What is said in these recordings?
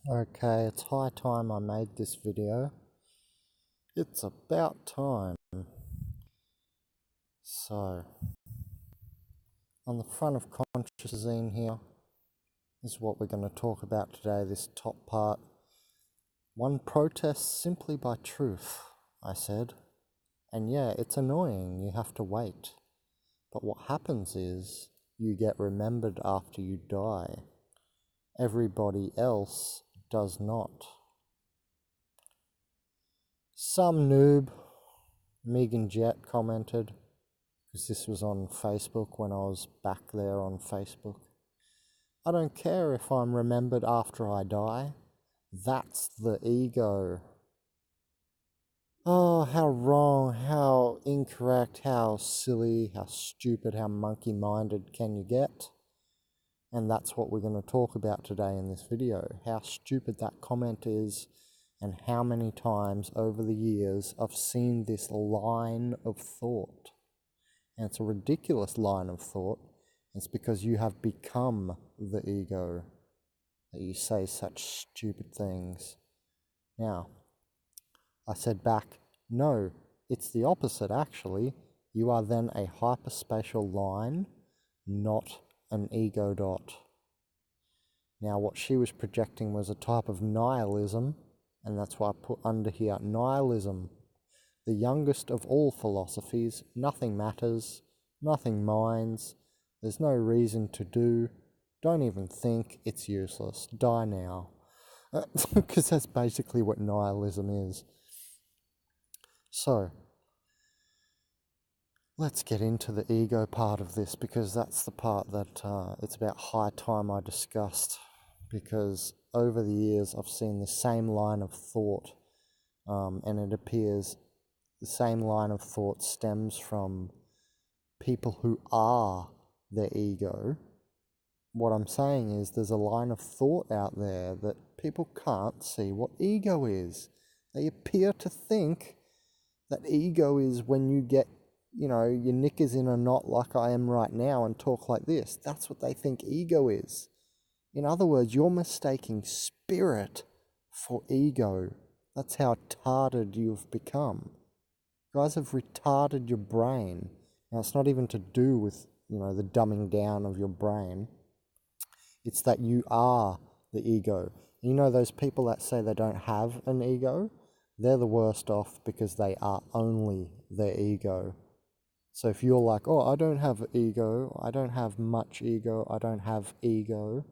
Okay, it's high time I made this video. It's about time. So, on the front of consciousazine here is what we're going to talk about today, this top part. One protests simply by truth, I said. And yeah, it's annoying, you have to wait. But what happens is, you get remembered after you die. Everybody else does not. Some noob, Megan Jet, commented, because this was on Facebook when I was back there on Facebook. I don't care if I'm remembered after I die. That's the ego. Oh, how wrong, how incorrect, how silly, how stupid, how monkey-minded can you get? And that's what we're going to talk about today in this video. How stupid that comment is, and how many times over the years I've seen this line of thought. And it's a ridiculous line of thought. It's because you have become the ego that you say such stupid things. Now, I said back, no, it's the opposite actually. You are then a hyperspatial line, not an ego dot. Now, what she was projecting was a type of nihilism, and that's why I put under here nihilism. The youngest of all philosophies, nothing matters, nothing minds, there's no reason to do, don't even think, it's useless, die now. Because that's basically what nihilism is. So, let's get into the ego part of this, because that's the part that it's about high time I discussed. Because over the years I've seen the same line of thought, and it appears the same line of thought stems from people who are their ego. What I'm saying is there's a line of thought out there that people can't see what ego is. They appear to think that ego is when you get, your knickers in a knot like I am right now and talk like this. That's what they think ego is. In other words, you're mistaking spirit for ego. That's how retarded you've become. You guys have retarded your brain. Now, it's not even to do with, the dumbing down of your brain. It's that you are the ego. Those people that say they don't have an ego? They're the worst off because they are only their ego. So if you're like, oh, I don't have ego, I don't have much ego, I don't have ego,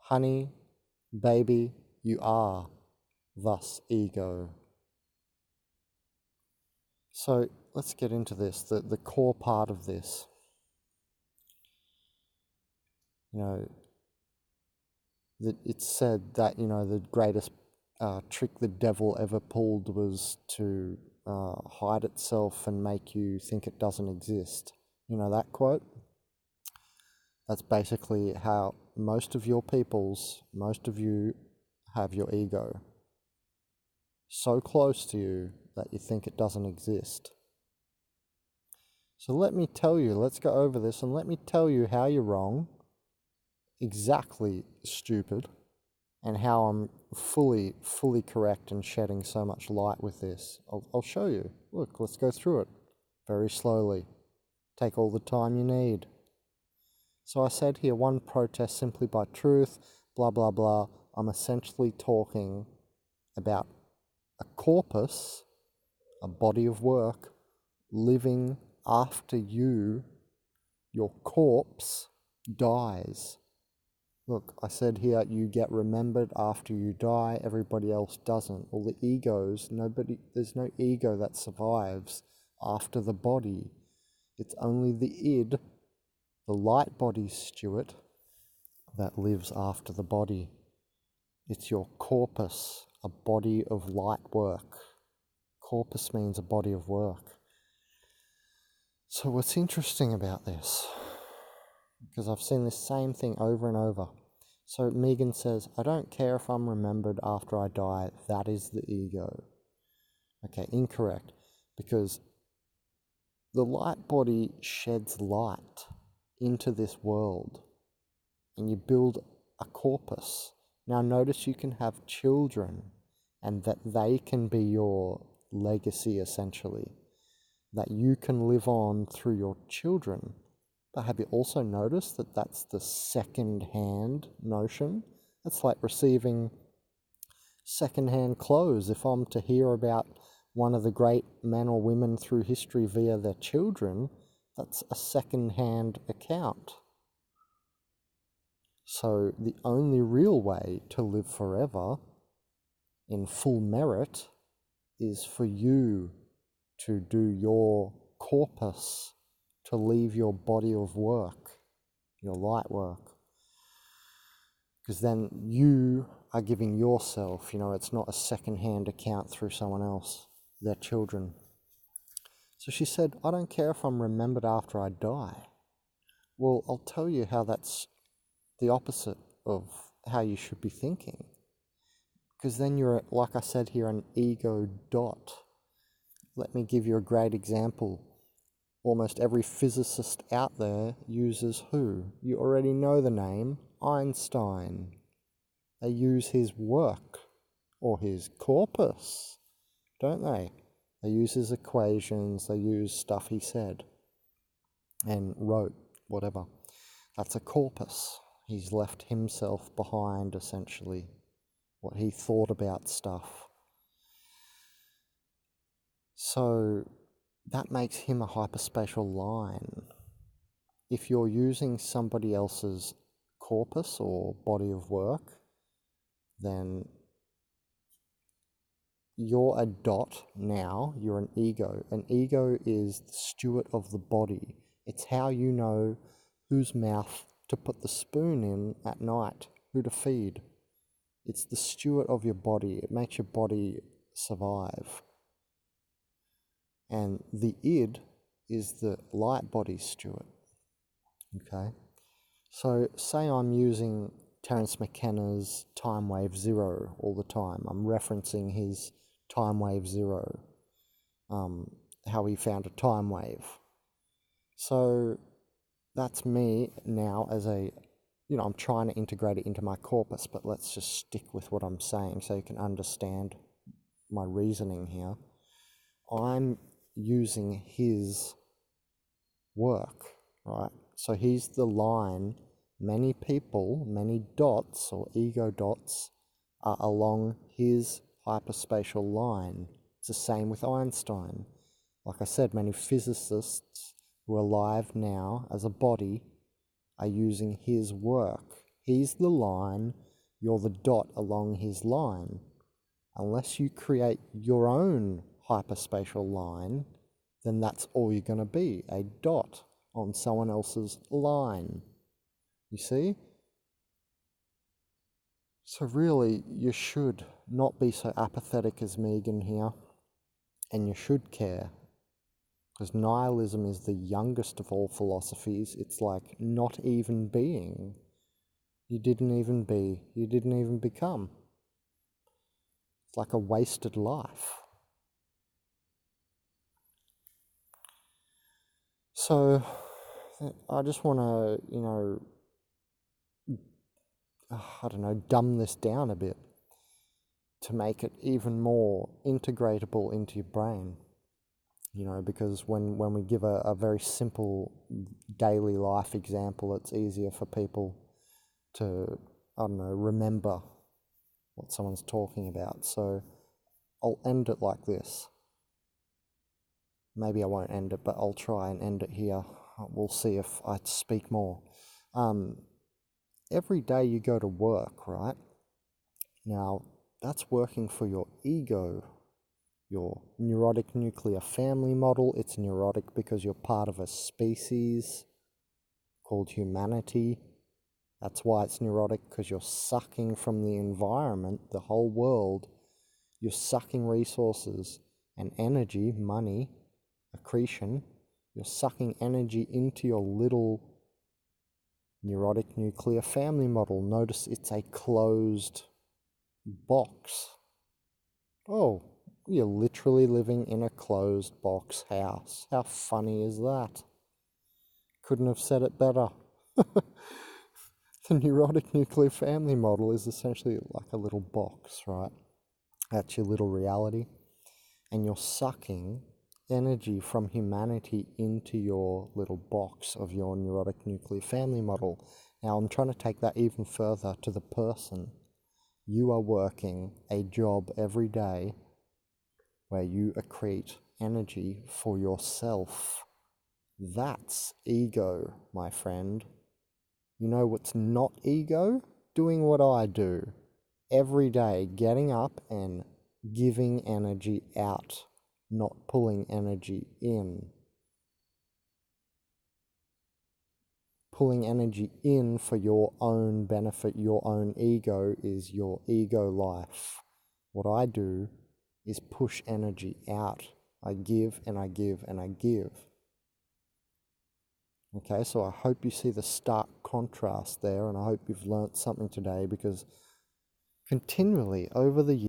honey, baby, you are thus ego. So let's get into this, the core part of this. It's said that, the greatest trick the devil ever pulled was to hide itself and make you think it doesn't exist. You know that quote? That's basically how most of you have your ego. So close to you that you think it doesn't exist. So let me tell you, let's go over this and let me tell you how you're wrong, exactly stupid, and how I'm fully correct and shedding so much light with this. I'll show you. Look, let's go through it very slowly. Take all the time you need. So I said here, one protest simply by truth, blah, blah, blah. I'm essentially talking about a corpus, a body of work, living after your corpse dies. Look, I said here, you get remembered after you die, everybody else doesn't. All the egos, there's no ego that survives after the body. It's only the id, the light body Stuart, that lives after the body. It's your corpus, a body of light work. Corpus means a body of work. So what's interesting about this, because I've seen this same thing over and over. So Megan says, I don't care if I'm remembered after I die, that is the ego. Okay, incorrect, because the light body sheds light into this world, and you build a corpus, Now notice you can have children and that they can be your legacy essentially, that you can live on through your children. But have you also noticed that that's the second-hand notion? It's like receiving second-hand clothes. If I'm to hear about one of the great men or women through history via their children, that's a second-hand account. So the only real way to live forever in full merit is for you to do your corpus, to leave your body of work, your light work. Because then you are giving yourself, it's not a second-hand account through someone else, their children. So she said, I don't care if I'm remembered after I die. Well, I'll tell you how that's the opposite of how you should be thinking. Because then you're, like I said here, an ego dot. Let me give you a great example. Almost every physicist out there uses who? You already know the name, Einstein. They use his work, or his corpus, don't they? They use his equations, they use stuff he said and wrote, whatever. That's a corpus. He's left himself behind, essentially, what he thought about stuff. So that makes him a hyperspatial line. If you're using somebody else's corpus or body of work, then you're a dot now, you're an ego. An ego is the steward of the body. It's how you know whose mouth to put the spoon in at night, who to feed. It's the steward of your body. It makes your body survive. And the id is the light body steward. Okay? So say I'm using Terence McKenna's time wave zero all the time. I'm referencing his time wave zero, how he found a time wave. So that's me now as I'm trying to integrate it into my corpus, but let's just stick with what I'm saying so you can understand my reasoning here. I'm using his work, right? So he's the line. Many people, many dots or ego dots are along his hyperspatial line. It's the same with Einstein. Like I said, many physicists who are alive now as a body are using his work. He's the line, you're the dot along his line. Unless you create your own hyperspatial line, then that's all you're going to be, a dot on someone else's line. You see? So really, you should not be so apathetic as Megan here, and you should care. Because nihilism is the youngest of all philosophies. It's like not even being. You didn't even be, you didn't even become. It's like a wasted life. So, I just want to, dumb this down a bit to make it even more integratable into your brain. Because when we give a very simple daily life example, it's easier for people to, remember what someone's talking about. So I'll end it like this. Maybe I won't end it, but I'll try and end it here. We'll see if I speak more. Every day you go to work, right? Now, that's working for your ego, your neurotic nuclear family model. It's neurotic because you're part of a species called humanity. That's why it's neurotic, because you're sucking from the environment, the whole world. You're sucking resources and energy, money, accretion. You're sucking energy into your little neurotic nuclear family model. Notice it's a closed box. Oh, you're literally living in a closed box house. How funny is that? Couldn't have said it better. The neurotic nuclear family model is essentially like a little box, right? That's your little reality. And you're sucking energy from humanity into your little box of your neurotic nuclear family model. Now, I'm trying to take that even further to the person. You are working a job every day where you accrete energy for yourself. That's ego, my friend. You know what's not ego? Doing what I do. Every day, getting up and giving energy out, not pulling energy in. Pulling energy in for your own benefit, your own ego, is your ego life. What I do is push energy out. I give and I give and I give. Okay, so I hope you see the stark contrast there, and I hope you've learnt something today, because continually over the years,